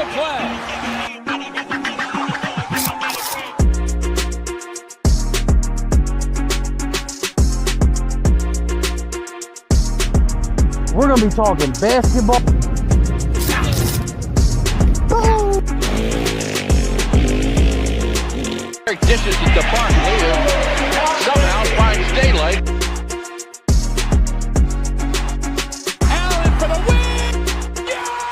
the play. We're going to be talking basketball. Dishes it to Barkley, who somehow finds daylight. Allen for the win! Yes!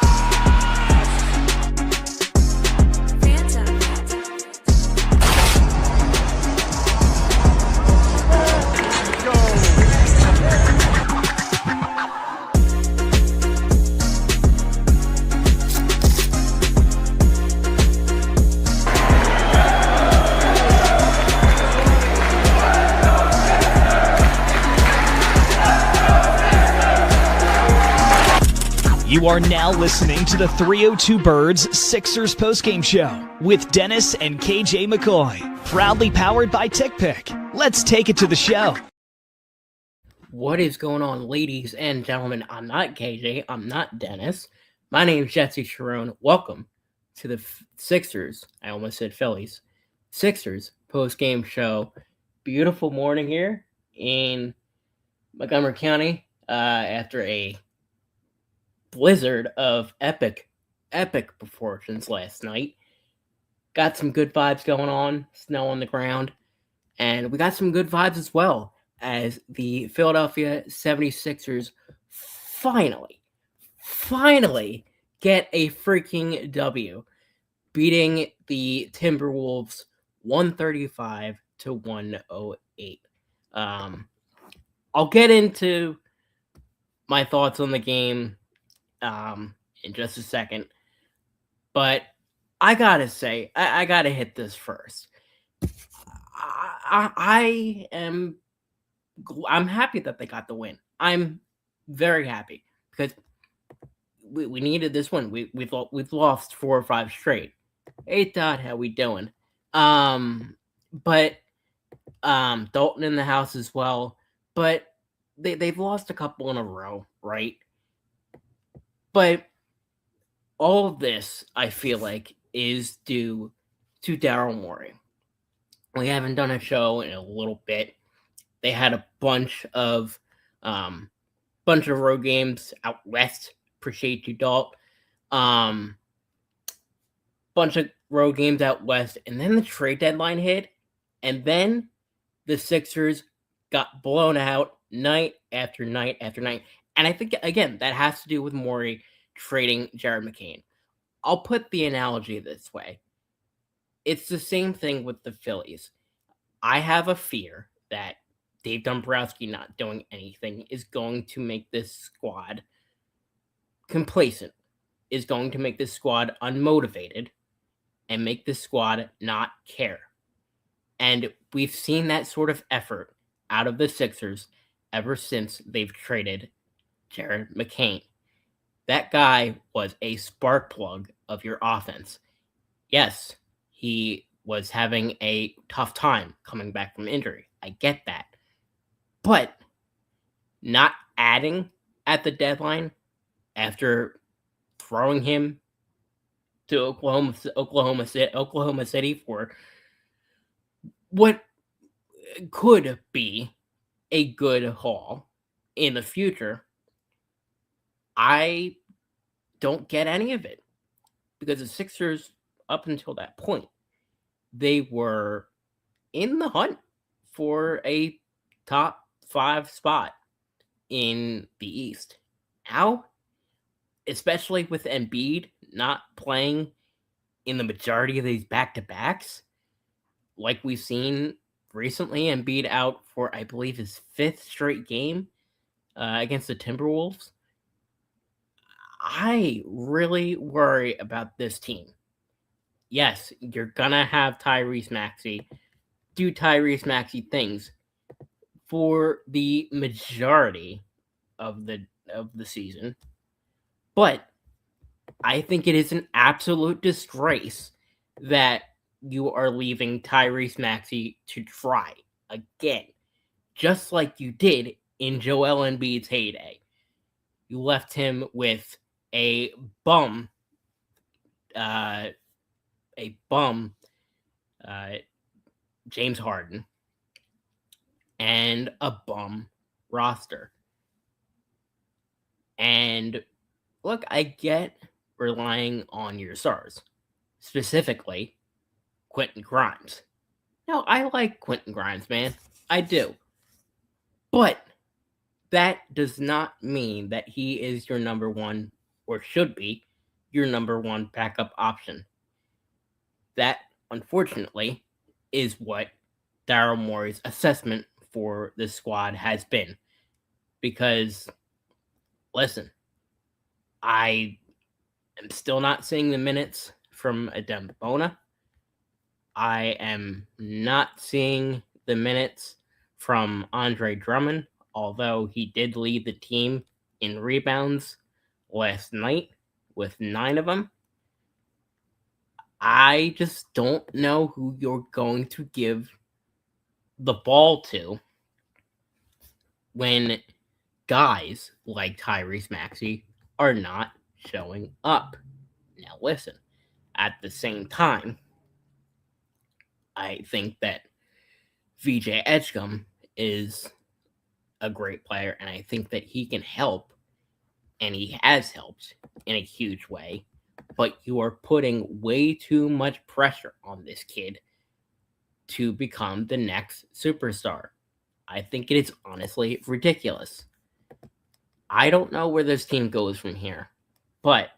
You are now listening to the 302 Birds Sixers postgame show with Dennis and KJ McCoy, proudly powered by TickPick. Let's take it to the show. What is going on, ladies and gentlemen? I'm not KJ. I'm not Dennis. My name is Jesse Sharon. Welcome to the Sixers. I almost said Phillies. Sixers postgame show. Beautiful morning here in Montgomery County after a blizzard of epic proportions last night. Got some good vibes going on, snow on the ground, and we got some good vibes as well as the Philadelphia 76ers finally get a freaking W, beating the Timberwolves 135-108. I'll get into my thoughts on the game in just a second, but I gotta say, I gotta hit this first. I'm happy that they got the win. I'm very happy because we needed this one. We've lost 4 or 5 straight. Hey Todd, how we doing? But Dalton in the house as well. But they've lost a couple in a row, right? But all of this, I feel like, is due to Daryl Morey. We haven't done a show in a little bit. They had a bunch of road games out west. Appreciate you, Dalt. Bunch of road games out west, and then the trade deadline hit, and then the Sixers got blown out night after night after night. And I think, again, that has to do with Morey trading Jared McCain. I'll put the analogy this way. It's the same thing with the Phillies. I have a fear that Dave Dombrowski not doing anything is going to make this squad complacent, is going to make this squad unmotivated, and make this squad not care. And we've seen that sort of effort out of the Sixers ever since they've traded Jared McCain. That guy was a spark plug of your offense. Yes, he was having a tough time coming back from injury. I get that. But not adding at the deadline after throwing him to Oklahoma City for what could be a good haul in the future, I don't get any of it. Because the Sixers, up until that point, they were in the hunt for a top 5 spot in the East. Now, especially with Embiid not playing in the majority of these back-to-backs, like we've seen recently, Embiid out for, I believe, his 5th straight game against the Timberwolves. I really worry about this team. Yes, you're going to have Tyrese Maxey do Tyrese Maxey things for the majority of the season. But I think it is an absolute disgrace that you are leaving Tyrese Maxey to try again, just like you did in Joel Embiid's heyday. You left him with a bum a bum, James Harden, and a bum roster. And look, I get relying on your stars, specifically Quentin Grimes. No, I like Quentin Grimes, man. I do. But that does not mean that he is your number one, or should be, your number one backup option. That, unfortunately, is what Daryl Morey's assessment for this squad has been. Because, listen, I am still not seeing the minutes from Adem Bona. I am not seeing the minutes from Andre Drummond, although he did lead the team in rebounds last night with 9 of them. I just don't know who you're going to give the ball to when guys like Tyrese Maxey are not showing up. Now listen, at the same time, I think that VJ Edgecombe is a great player, and I think that he can help, and he has helped in a huge way, but you are putting way too much pressure on this kid to become the next superstar. I think it is honestly ridiculous. I don't know where this team goes from here, but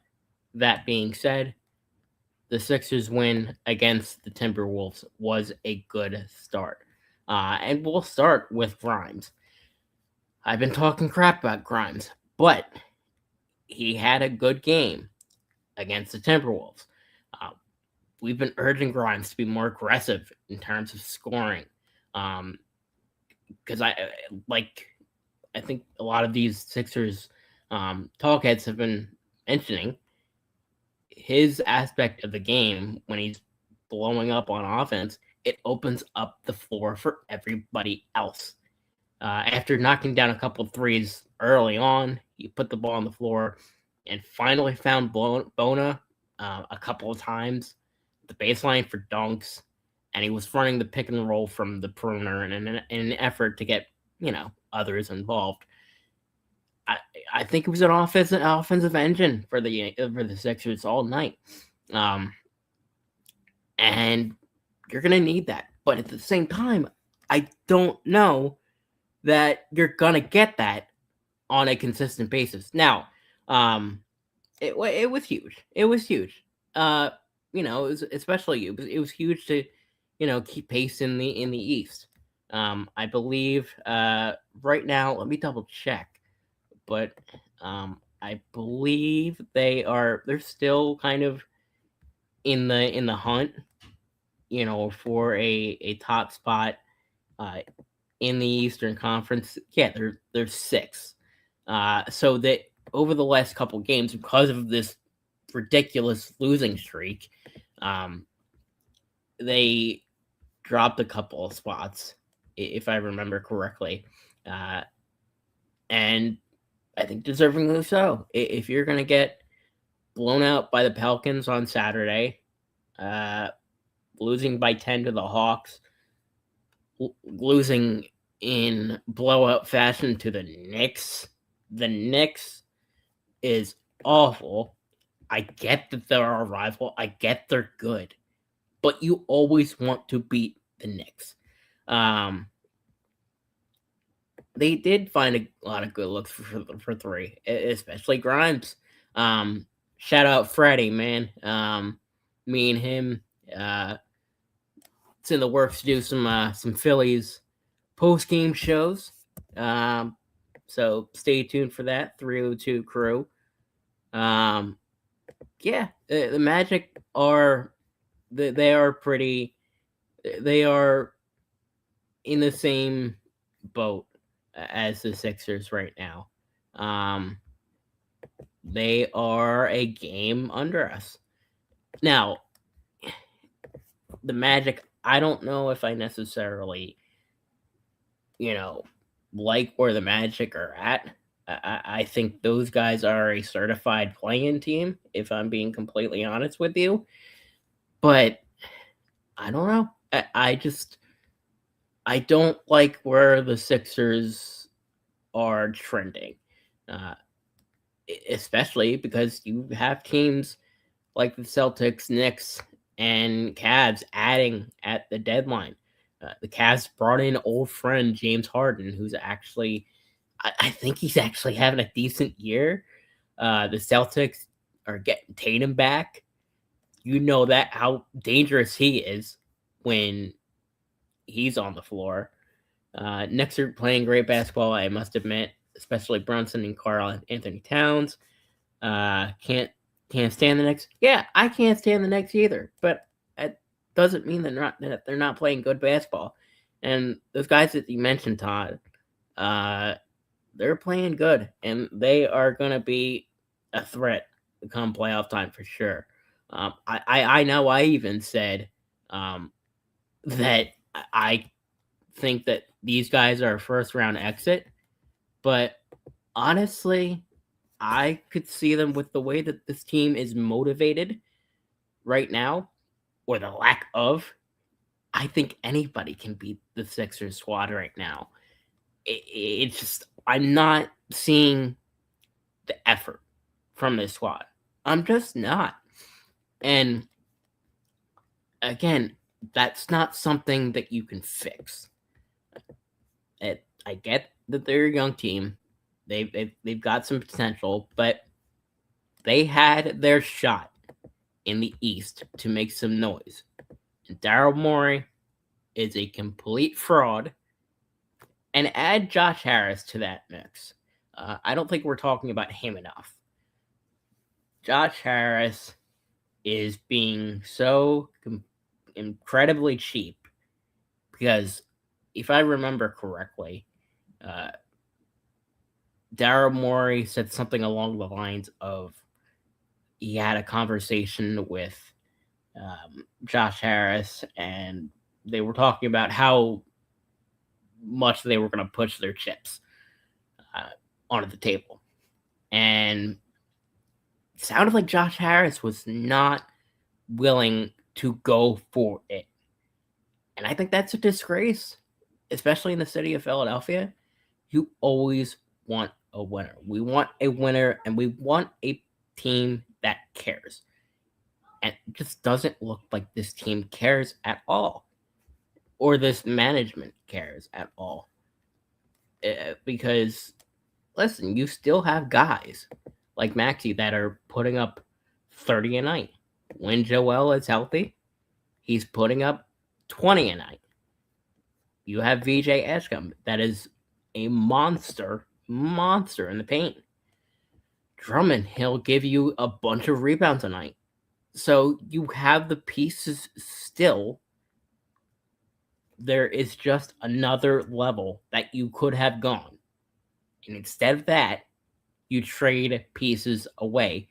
that being said, the Sixers win against the Timberwolves was a good start. And we'll start with Grimes. I've been talking crap about Grimes, but he had a good game against the Timberwolves. We've been urging Grimes to be more aggressive in terms of scoring. Because I think a lot of these Sixers talkheads have been mentioning his aspect of the game when he's blowing up on offense. It opens up the floor for everybody else. After knocking down a couple of threes early on, he put the ball on the floor and finally found Bona a couple of times, the baseline for dunks, and he was running the pick and roll from the perimeter in an effort to get, others involved. I think it was an offensive engine for the Sixers all night. And you're going to need that. But at the same time, I don't know that you're going to get that on a consistent basis. Now, it was huge. It was huge. It was especially it was huge to, keep pace in the East. I believe right now, let me double check, but I believe they're still kind of in the hunt, for a top spot in the Eastern Conference. Yeah, they're 6. So that over the last couple games, because of this ridiculous losing streak, they dropped a couple of spots, if I remember correctly. And I think deservingly so. If you're going to get blown out by the Pelicans on Saturday, losing by 10 to the Hawks, losing in blowout fashion to the Knicks is awful. I get that they're our rival. I get they're good. But you always want to beat the Knicks. They did find a lot of good looks for 3, especially Grimes. Shout out Freddie, man. Me and him, it's in the works to do some Phillies post-game shows. So stay tuned for that. 302 crew. The Magic are they are in the same boat as the Sixers right now. They are a game under us. Now, the Magic, I don't know if I necessarily, like where the Magic are at. I think those guys are a certified play-in team, if I'm being completely honest with you. But I don't know. I don't like where the Sixers are trending, uh, especially because you have teams like the Celtics, Knicks, and Cavs adding at the deadline. The Cavs brought in old friend James Harden, who's actually, I think he's actually having a decent year. The Celtics are getting Tatum back. You know that how dangerous he is when he's on the floor. Knicks are playing great basketball, I must admit, especially Brunson and Karl Anthony Towns. Can't stand the Knicks. Yeah, I can't stand the Knicks either, but it doesn't mean they're not playing good basketball. And those guys that you mentioned, Todd, they're playing good, and they are going to be a threat come playoff time for sure. I know I even said that I think that these guys are a first round exit, but honestly, I could see them with the way that this team is motivated right now, or the lack of. I think anybody can beat the Sixers squad right now. It's just, I'm not seeing the effort from this squad. I'm just not. And again, that's not something that you can fix. I get that they're a young team. They've got some potential, but they had their shot in the East to make some noise. And Daryl Morey is a complete fraud. And add Josh Harris to that mix. I don't think we're talking about him enough. Josh Harris is being so incredibly cheap because, if I remember correctly, Daryl Morey said something along the lines of he had a conversation with Josh Harris, and they were talking about how much they were going to push their chips onto the table. And it sounded like Josh Harris was not willing to go for it. And I think that's a disgrace, especially in the city of Philadelphia. You always want a winner. We want a winner, and we want a team that cares. And it just doesn't look like this team cares at all, or this management cares at all. Because, listen, you still have guys like Maxey that are putting up 30 a night. When Joel is healthy, he's putting up 20 a night. You have VJ Eshcom that is a monster in the paint. Drummond, he'll give you a bunch of rebounds a night. So you have the pieces still. There is just another level that you could have gone. And instead of that, you trade pieces away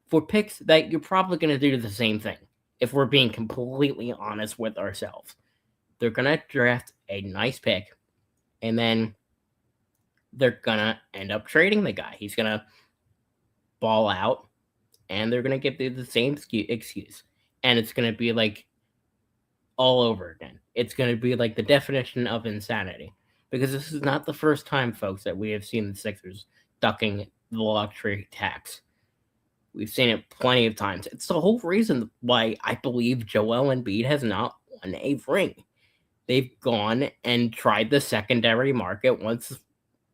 for picks that you're probably going to do the same thing, if we're being completely honest with ourselves. They're going to draft a nice pick, and then they're going to end up trading the guy. He's going to ball out, and they're going to give you the same excuse. And it's going to be like all over again. It's going to be like the definition of insanity. Because this is not the first time, folks, that we have seen the Sixers ducking the luxury tax. We've seen it plenty of times. It's the whole reason why I believe Joel Embiid has not won a ring. They've gone and tried the secondary market once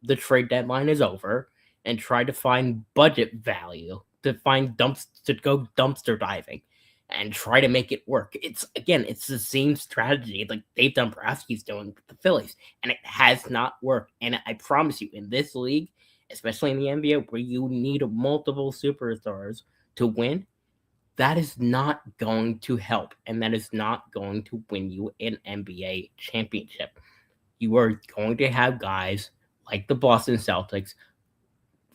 the trade deadline is over and tried to find budget value, to find to go dumpster diving and try to make it work. It's the same strategy like Dave Dombrowski's doing with the Phillies, and it has not worked. And I promise you, in this league, especially in the NBA, where you need multiple superstars to win, that is not going to help, and that is not going to win you an NBA championship. You are going to have guys like the Boston Celtics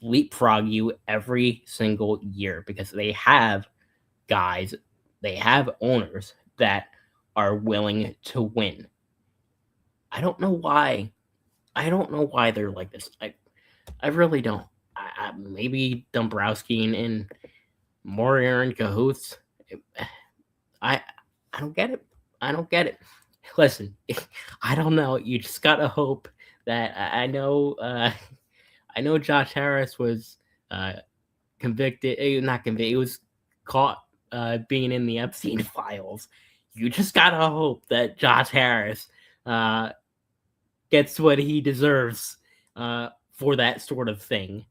leapfrog you every single year because they have guys, they have owners that are willing to win. I don't know why they're like this. I really don't. Maybe Dombrowski and Maury are in cahoots. I don't get it. I don't get it. Listen, I don't know. You just gotta hope that I know. I know Josh Harris was convicted. Not convicted. He was caught being in the Epstein files. You just gotta hope that Josh Harris gets what he deserves for that sort of thing,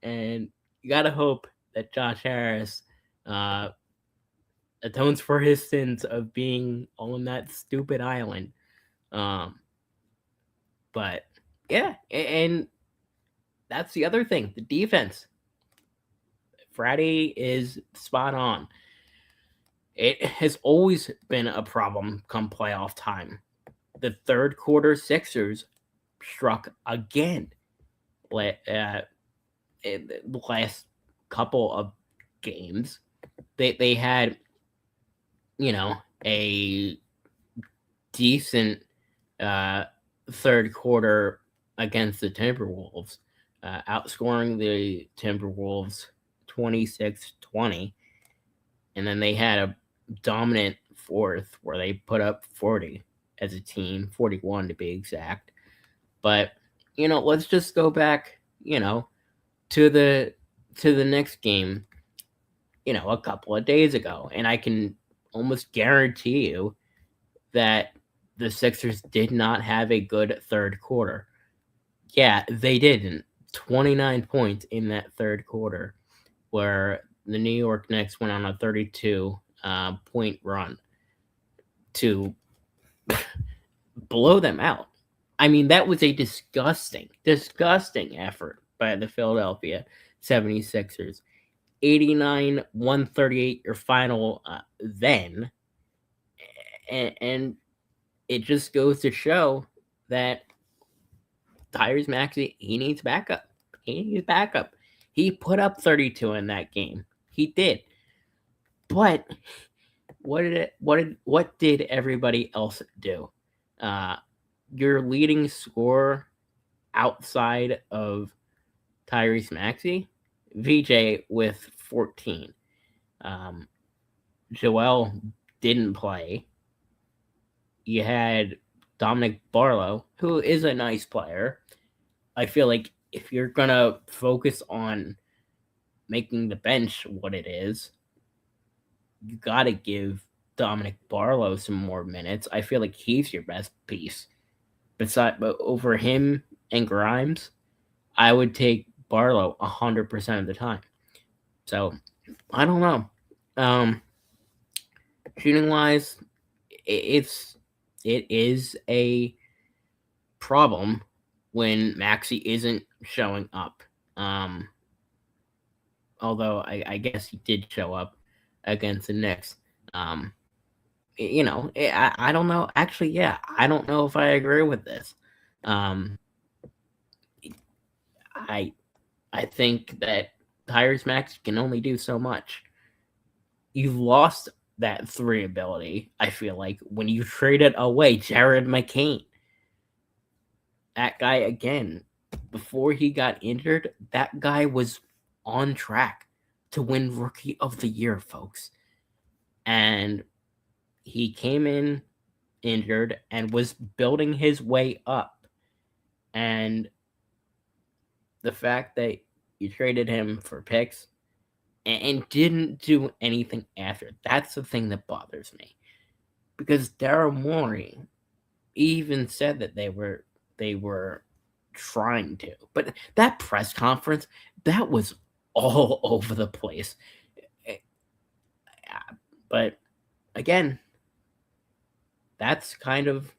and you gotta hope that Josh Harris atones for his sins of being on that stupid island. But yeah, and that's the other thing. The defense. Friday is spot on. It has always been a problem come playoff time. The third quarter Sixers struck again in the last couple of games. They had, a decent third quarter against the Timberwolves, outscoring the Timberwolves 26-20. And then they had a dominant fourth where they put up 40 as a team, 41 to be exact. But, let's just go back, to the next game, a couple of days ago. And I can almost guarantee you that the Sixers did not have a good third quarter. Yeah, they didn't. 29 points in that third quarter, where the New York Knicks went on a 32-point run to blow them out. I mean, that was a disgusting effort by the Philadelphia 76ers. 89-138 your final then. And it just goes to show that Tyrese Maxey, he needs backup. He put up 32 in that game. He did. But what did everybody else do? Your leading scorer outside of Tyrese Maxey, VJ with 14. Joel didn't play. You had Dominic Barlow, who is a nice player. I feel like if you're going to focus on making the bench what it is, you got to give Dominic Barlow some more minutes. I feel like he's your best piece. But over him and Grimes, I would take Barlow 100% of the time. So, I don't know. Shooting-wise, it is a problem when Maxey isn't showing up. Although I guess he did show up against the Knicks. I don't know. Actually, yeah, I don't know if I agree with this. I think that Tyrese Maxey can only do so much. You've lost that 3 ability, I feel like, when you traded away Jared McCain. That guy, again, before he got injured, that guy was on track to win Rookie of the Year, folks. And he came in injured and was building his way up. And the fact that you traded him for picks and didn't do anything after, that's the thing that bothers me. Because Daryl Morey even said that they were trying to. But that press conference, that was all over the place. But again, that's kind of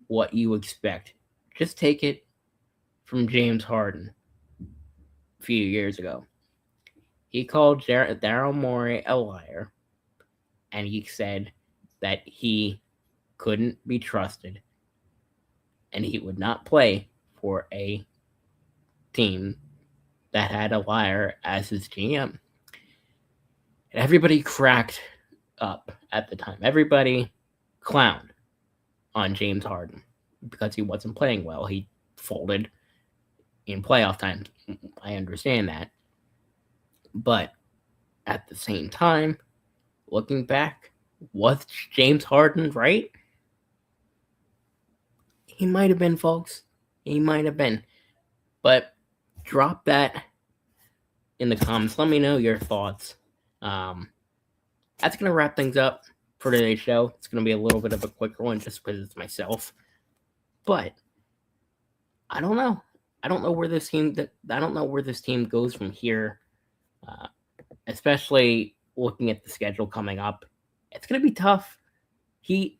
what you expect. Just take it from James Harden a few years ago. He called Daryl Morey a liar, and he said that he couldn't be trusted and he would not play for a team that had a liar as his GM. And everybody cracked up at the time. Everybody clowned on James Harden because he wasn't playing well. He folded, in playoff time. I understand that. But at the same time, looking back, was James Harden right? He might have been, folks. He might have been. But drop that in the comments. Let me know your thoughts. That's going to wrap things up for today's show. It's going to be a little bit of a quicker one just because it's myself. But I don't know. I don't know where this team goes from here. Especially looking at the schedule coming up. It's going to be tough. Heat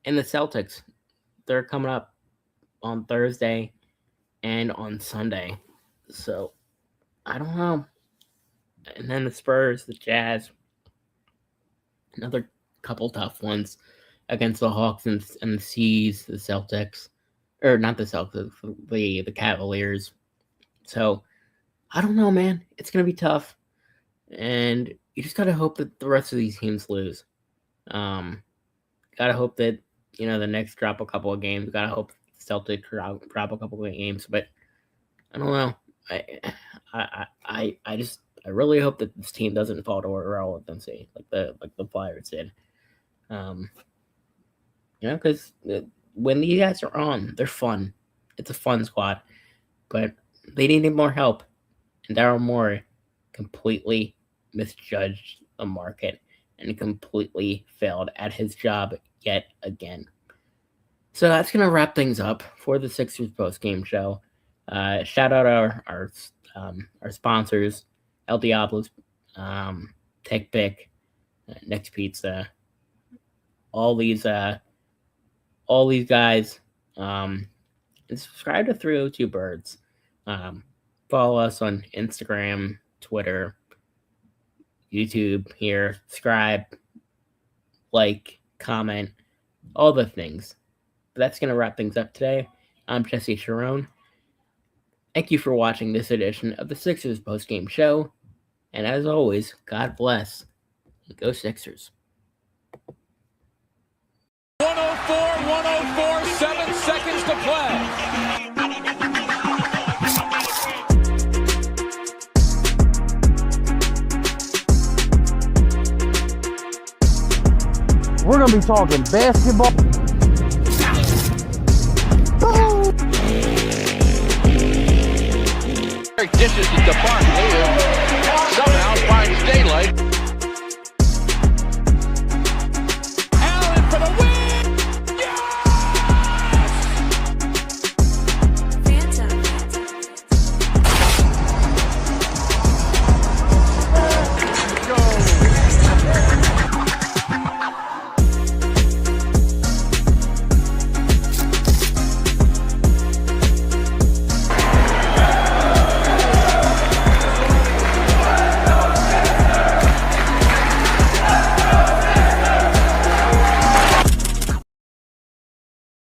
and the Celtics, they're coming up on Thursday and on Sunday. So, I don't know. And then the Spurs, the Jazz, another couple tough ones against the Hawks and the Seas, the Celtics. Or not the Celtics, the Cavaliers. So, I don't know, man. It's going to be tough. And you just got to hope that the rest of these teams lose. Got to hope that, the Knicks drop a couple of games. Got to hope the Celtics drop a couple of games. But I don't know. I really hope that this team doesn't fall to irrelevancy like the Flyers did. Because when these guys are on, they're fun. It's a fun squad. But they needed more help. And Daryl Morey completely misjudged the market and completely failed at his job yet again. So that's going to wrap things up for the Sixers post-game show. Shout out our sponsors, El Diablo's, TickPick, Next Pizza, all these guys. And subscribe to 302 Birds. Follow us on Instagram, Twitter, YouTube here. Subscribe, like, comment, all the things. But that's going to wrap things up today. I'm Jesse Sharon. Thank you for watching this edition of the Sixers postgame show. And as always, God bless. And go Sixers. 104, 7 seconds to play. We're going to be talking basketball. Dishes to the park later.